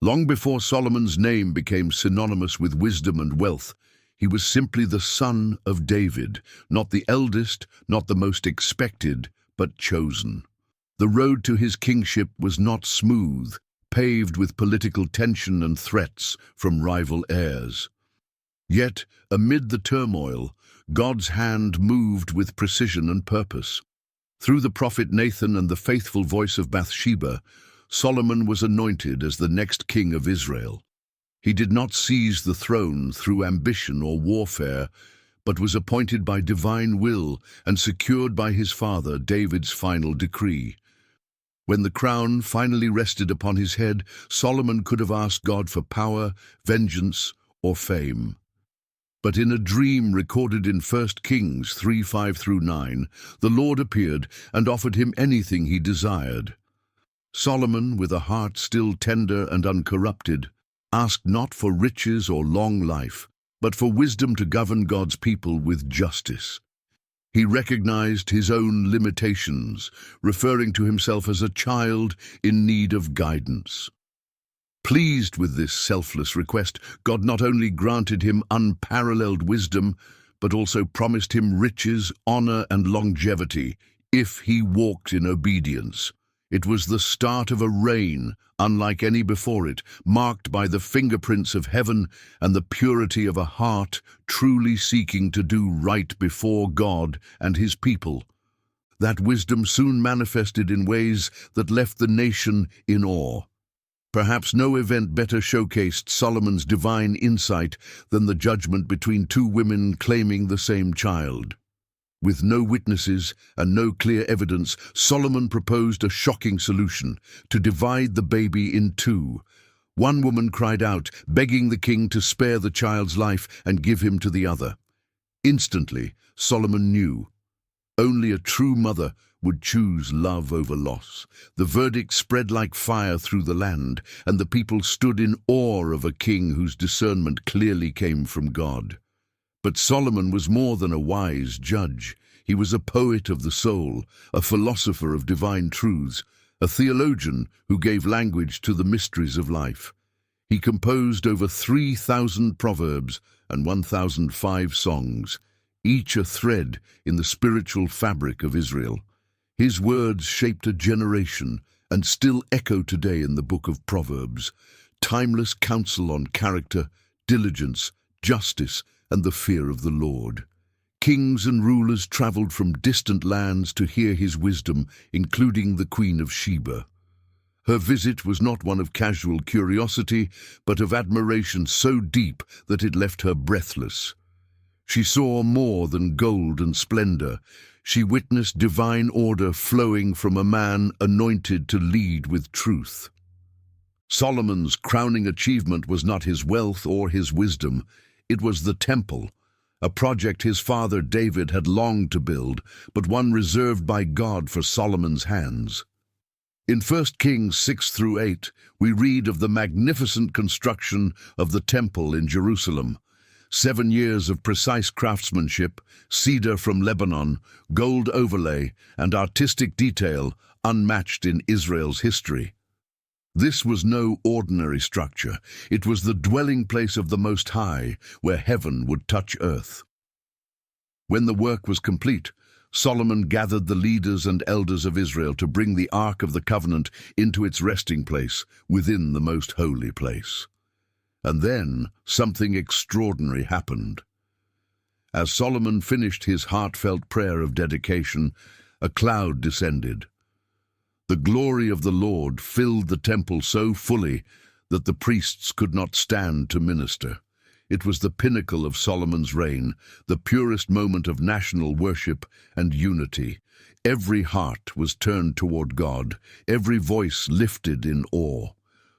Long before Solomon's name became synonymous with wisdom and wealth, he was simply the son of David, not the eldest, not the most expected, but chosen. The road to his kingship was not smooth, paved with political tension and threats from rival heirs. Yet, amid the turmoil, God's hand moved with precision and purpose. Through the prophet Nathan and the faithful voice of Bathsheba, Solomon was anointed as the next king of Israel. He did not seize the throne through ambition or warfare, but was appointed by divine will and secured by his father David's final decree. When the crown finally rested upon his head, Solomon could have asked God for power, vengeance, or fame. But in a dream recorded in 1 Kings 3:5-9, the Lord appeared and offered him anything he desired. Solomon, with a heart still tender and uncorrupted, asked not for riches or long life, but for wisdom to govern God's people with justice. He recognized his own limitations, referring to himself as a child in need of guidance. Pleased with this selfless request, God not only granted him unparalleled wisdom, but also promised him riches, honor, and longevity if he walked in obedience. It was the start of a reign, unlike any before it, marked by the fingerprints of heaven and the purity of a heart truly seeking to do right before God and his people. That wisdom soon manifested in ways that left the nation in awe. Perhaps no event better showcased Solomon's divine insight than the judgment between two women claiming the same child. With no witnesses and no clear evidence, Solomon proposed a shocking solution: to divide the baby in two. One woman cried out, begging the king to spare the child's life and give him to the other. Instantly, Solomon knew only a true mother would choose love over loss. The verdict spread like fire through the land, and the people stood in awe of a king whose discernment clearly came from God. But Solomon was more than a wise judge. He was a poet of the soul, a philosopher of divine truths, a theologian who gave language to the mysteries of life. He composed over 3,000 proverbs and 1,005 songs, each a thread in the spiritual fabric of Israel. His words shaped a generation and still echo today in the book of Proverbs, timeless counsel on character, diligence, justice, and the fear of the Lord. Kings and rulers traveled from distant lands to hear his wisdom, including the Queen of Sheba. Her visit was not one of casual curiosity, but of admiration so deep that it left her breathless. She saw more than gold and splendor. She witnessed divine order flowing from a man anointed to lead with truth. Solomon's crowning achievement was not his wealth or his wisdom. It was the temple, a project his father David had longed to build, but one reserved by God for Solomon's hands. In 1 Kings 6-8, we read of the magnificent construction of the temple in Jerusalem. 7 years of precise craftsmanship, cedar from Lebanon, gold overlay, and artistic detail unmatched in Israel's history. This was no ordinary structure. It was the dwelling place of the Most High, where heaven would touch earth. When the work was complete, Solomon gathered the leaders and elders of Israel to bring the Ark of the Covenant into its resting place within the most holy place. And then something extraordinary happened. As Solomon finished his heartfelt prayer of dedication, a cloud descended. The glory of the Lord filled the temple so fully that the priests could not stand to minister. It was the pinnacle of Solomon's reign, the purest moment of national worship and unity. Every heart was turned toward God, every voice lifted in awe.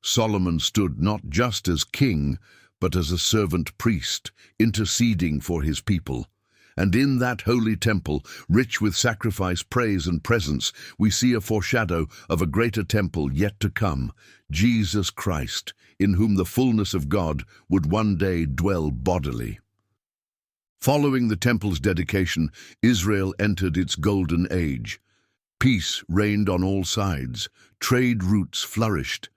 Solomon stood not just as king, but as a servant priest, interceding for his people. And in that holy temple, rich with sacrifice, praise, and presence, we see a foreshadow of a greater temple yet to come, Jesus Christ, in whom the fullness of God would one day dwell bodily. Following the temple's dedication, Israel entered its golden age. Peace reigned on all sides, trade routes flourished,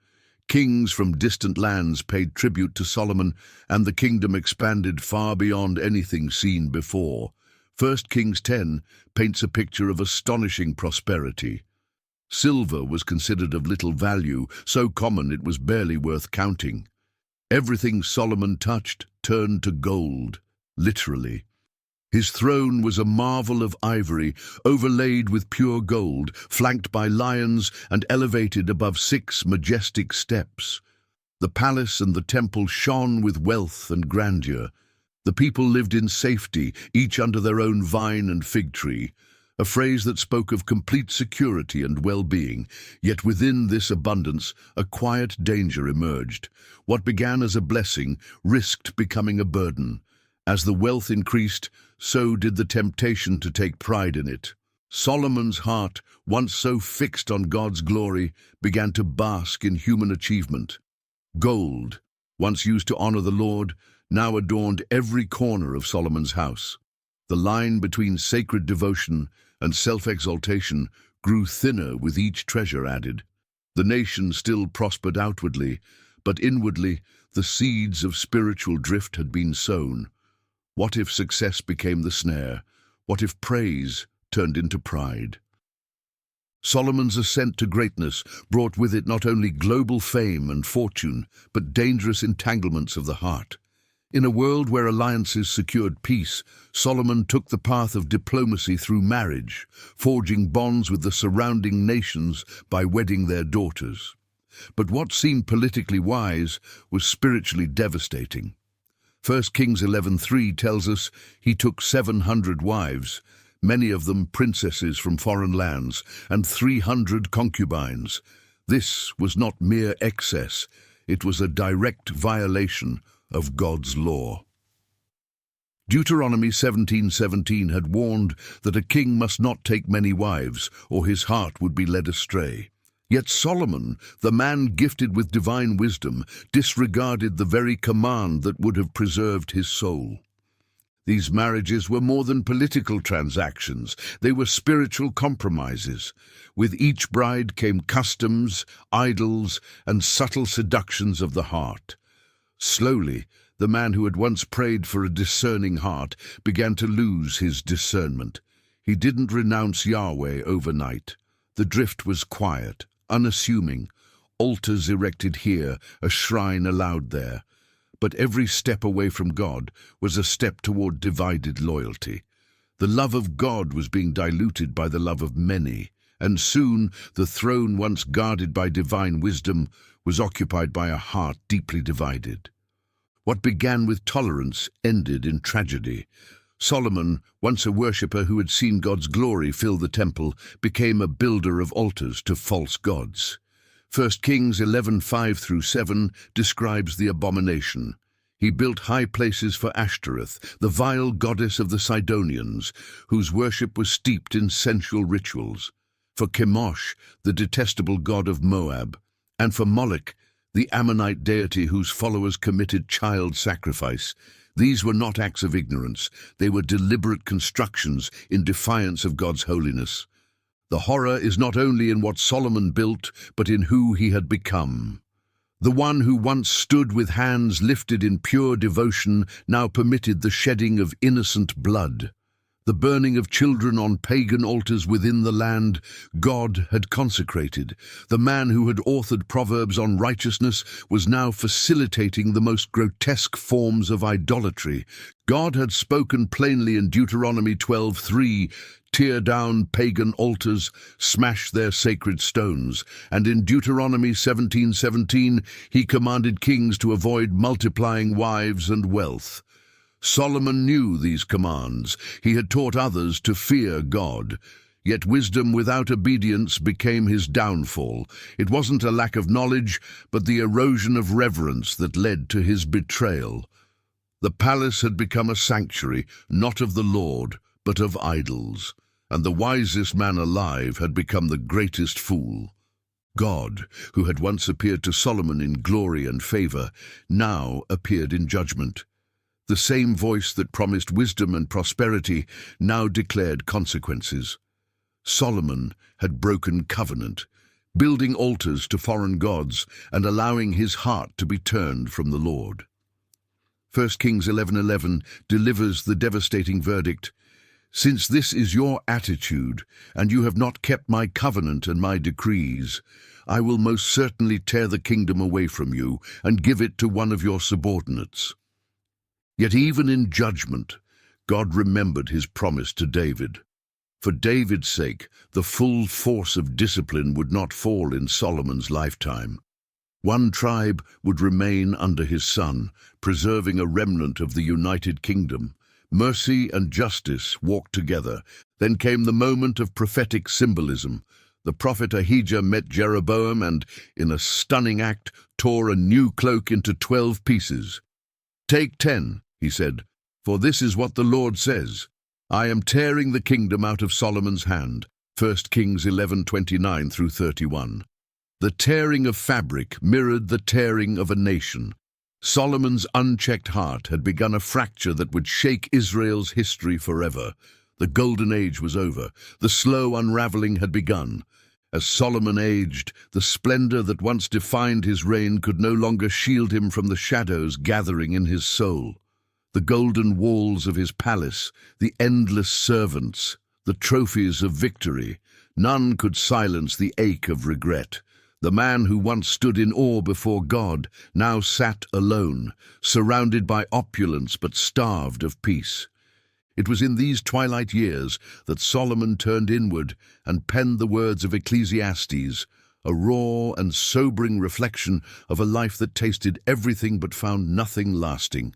Kings from distant lands paid tribute to Solomon, and the kingdom expanded far beyond anything seen before. 1 Kings 10 paints a picture of astonishing prosperity. Silver was considered of little value, so common it was barely worth counting. Everything Solomon touched turned to gold, literally. His throne was a marvel of ivory, overlaid with pure gold, flanked by lions and elevated above 6 majestic steps. The palace and the temple shone with wealth and grandeur. The people lived in safety, each under their own vine and fig tree, a phrase that spoke of complete security and well-being. Yet within this abundance, a quiet danger emerged. What began as a blessing risked becoming a burden. As the wealth increased, so did the temptation to take pride in it. Solomon's heart, once so fixed on God's glory, began to bask in human achievement. Gold, once used to honor the Lord, now adorned every corner of Solomon's house. The line between sacred devotion and self-exaltation grew thinner with each treasure added. The nation still prospered outwardly, but inwardly the seeds of spiritual drift had been sown. What if success became the snare? What if praise turned into pride? Solomon's ascent to greatness brought with it not only global fame and fortune, but dangerous entanglements of the heart. In a world where alliances secured peace, Solomon took the path of diplomacy through marriage, forging bonds with the surrounding nations by wedding their daughters. But what seemed politically wise was spiritually devastating. 1 Kings 11:3 tells us he took 700 wives, many of them princesses from foreign lands, and 300 concubines. This was not mere excess, it was a direct violation of God's law. Deuteronomy 17:17 had warned that a king must not take many wives, or his heart would be led astray. Yet Solomon, the man gifted with divine wisdom, disregarded the very command that would have preserved his soul. These marriages were more than political transactions, they were spiritual compromises. With each bride came customs, idols, and subtle seductions of the heart. Slowly, the man who had once prayed for a discerning heart began to lose his discernment. He didn't renounce Yahweh overnight. The drift was quiet, unassuming, altars erected here, a shrine allowed there. But every step away from God was a step toward divided loyalty. The love of God was being diluted by the love of many, and soon the throne once guarded by divine wisdom was occupied by a heart deeply divided. What began with tolerance ended in tragedy. Solomon, once a worshipper who had seen God's glory fill the temple, became a builder of altars to false gods. 1 Kings 11:5-7 describes the abomination. He built high places for Ashtoreth, the vile goddess of the Sidonians, whose worship was steeped in sensual rituals, for Chemosh, the detestable god of Moab, and for Moloch, the Ammonite deity whose followers committed child sacrifice. These were not acts of ignorance, they were deliberate constructions in defiance of God's holiness. The horror is not only in what Solomon built, but in who he had become. The one who once stood with hands lifted in pure devotion now permitted the shedding of innocent blood. The burning of children on pagan altars within the land God had consecrated. The man who had authored proverbs on righteousness was now facilitating the most grotesque forms of idolatry. God had spoken plainly in Deuteronomy 12:3, "Tear down pagan altars, smash their sacred stones." And in Deuteronomy 17:17, he commanded kings to avoid multiplying wives and wealth. Solomon knew these commands. He had taught others to fear God. Yet wisdom without obedience became his downfall. It wasn't a lack of knowledge, but the erosion of reverence that led to his betrayal. The palace had become a sanctuary, not of the Lord, but of idols. And the wisest man alive had become the greatest fool. God, who had once appeared to Solomon in glory and favor, now appeared in judgment. The same voice that promised wisdom and prosperity now declared consequences. Solomon had broken covenant, building altars to foreign gods and allowing his heart to be turned from the Lord. 1 Kings 11:11 delivers the devastating verdict, "Since this is your attitude, and you have not kept my covenant and my decrees, I will most certainly tear the kingdom away from you and give it to one of your subordinates." Yet even in judgment, God remembered his promise to David. For David's sake, the full force of discipline would not fall in Solomon's lifetime. One tribe would remain under his son, preserving a remnant of the united kingdom. Mercy and justice walked together. Then came the moment of prophetic symbolism. The prophet Ahijah met Jeroboam and, in a stunning act, tore a new cloak into 12 pieces. "Take 10, he said, "for this is what the Lord says. I am tearing the kingdom out of Solomon's hand." 1 Kings 11:29 through 31. The tearing of fabric mirrored the tearing of a nation. Solomon's unchecked heart had begun a fracture that would shake Israel's history forever. The golden age was over. The slow unraveling had begun. As Solomon aged, the splendor that once defined his reign could no longer shield him from the shadows gathering in his soul. The golden walls of his palace, the endless servants, the trophies of victory, none could silence the ache of regret. The man who once stood in awe before God now sat alone, surrounded by opulence but starved of peace. It was in these twilight years that Solomon turned inward and penned the words of Ecclesiastes, a raw and sobering reflection of a life that tasted everything but found nothing lasting.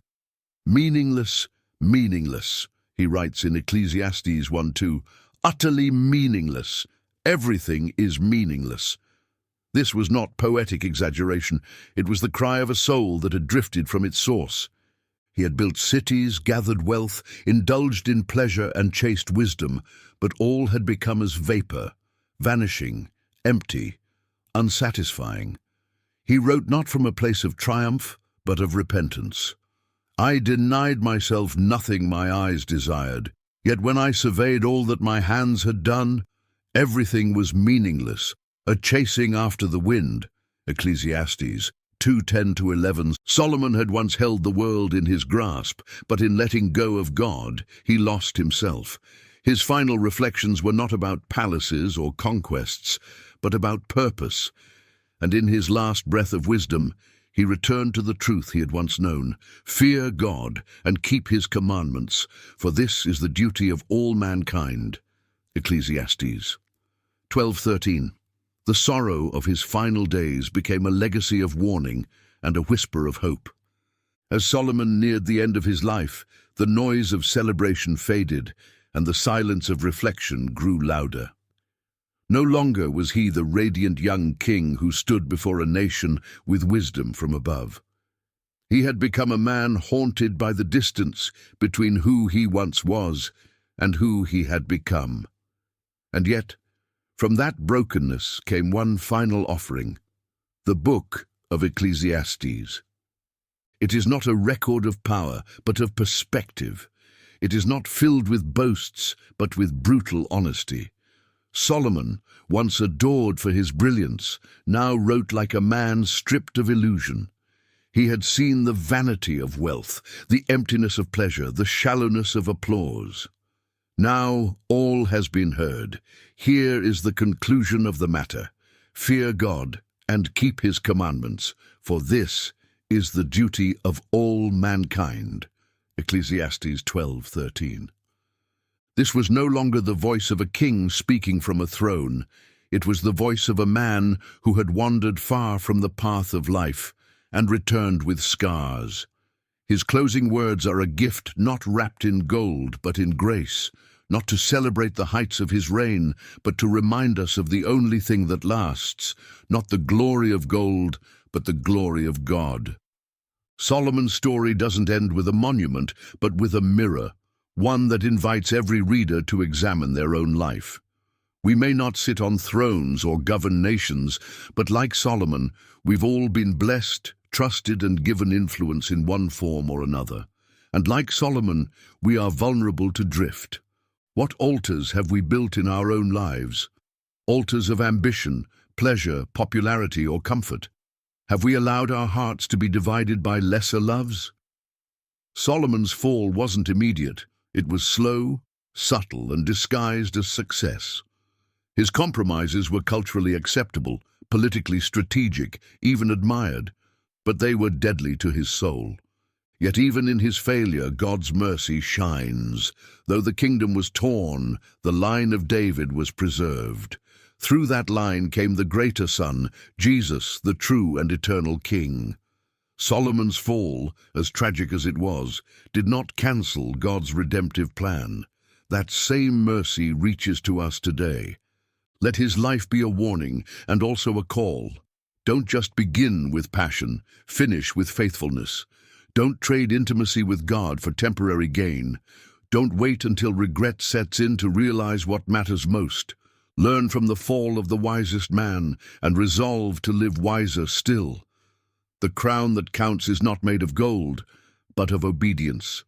"Meaningless, meaningless," he writes in Ecclesiastes 1:2, "utterly meaningless. Everything is meaningless." This was not poetic exaggeration. It was the cry of a soul that had drifted from its source. He had built cities, gathered wealth, indulged in pleasure and chased wisdom, but all had become as vapor, vanishing, empty, unsatisfying. He wrote not from a place of triumph, but of repentance. "I denied myself nothing my eyes desired, yet when I surveyed all that my hands had done, everything was meaningless, a chasing after the wind." Ecclesiastes 2:10-11. Solomon had once held the world in his grasp, but in letting go of God, he lost himself. His final reflections were not about palaces or conquests, but about purpose. And in his last breath of wisdom, he returned to the truth he had once known. "Fear God and keep his commandments, for this is the duty of all mankind." Ecclesiastes 12:13. The sorrow of his final days became a legacy of warning and a whisper of hope. As Solomon neared the end of his life, the noise of celebration faded, and the silence of reflection grew louder. No longer was he the radiant young king who stood before a nation with wisdom from above. He had become a man haunted by the distance between who he once was and who he had become. And yet, from that brokenness came one final offering, the book of Ecclesiastes. It is not a record of power, but of perspective. It is not filled with boasts, but with brutal honesty. Solomon, once adored for his brilliance, now wrote like a man stripped of illusion. He had seen the vanity of wealth, the emptiness of pleasure, the shallowness of applause. Now all has been heard. Here is the conclusion of the matter. Fear God and keep his commandments, for this is the duty of all mankind. Ecclesiastes 12:13. This was no longer the voice of a king speaking from a throne. It was the voice of a man who had wandered far from the path of life and returned with scars. His closing words are a gift not wrapped in gold but in grace, not to celebrate the heights of his reign, but to remind us of the only thing that lasts, not the glory of gold, but the glory of God. Solomon's story doesn't end with a monument, but with a mirror, one that invites every reader to examine their own life. We may not sit on thrones or govern nations, but like Solomon, we've all been blessed, trusted, and given influence in one form or another. And like Solomon, we are vulnerable to drift. What altars have we built in our own lives? Altars of ambition, pleasure, popularity, or comfort? Have we allowed our hearts to be divided by lesser loves? Solomon's fall wasn't immediate. It was slow, subtle, and disguised as success. His compromises were culturally acceptable, politically strategic, even admired, but they were deadly to his soul. Yet even in his failure, God's mercy shines. Though the kingdom was torn, the line of David was preserved. Through that line came the greater Son, Jesus, the true and eternal King. Solomon's fall, as tragic as it was, did not cancel God's redemptive plan. That same mercy reaches to us today. Let his life be a warning and also a call. Don't just begin with passion, finish with faithfulness. Don't trade intimacy with God for temporary gain. Don't wait until regret sets in to realize what matters most. Learn from the fall of the wisest man and resolve to live wiser still. The crown that counts is not made of gold, but of obedience.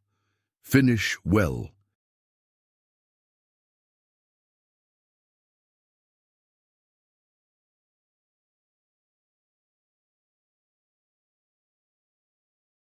Finish well,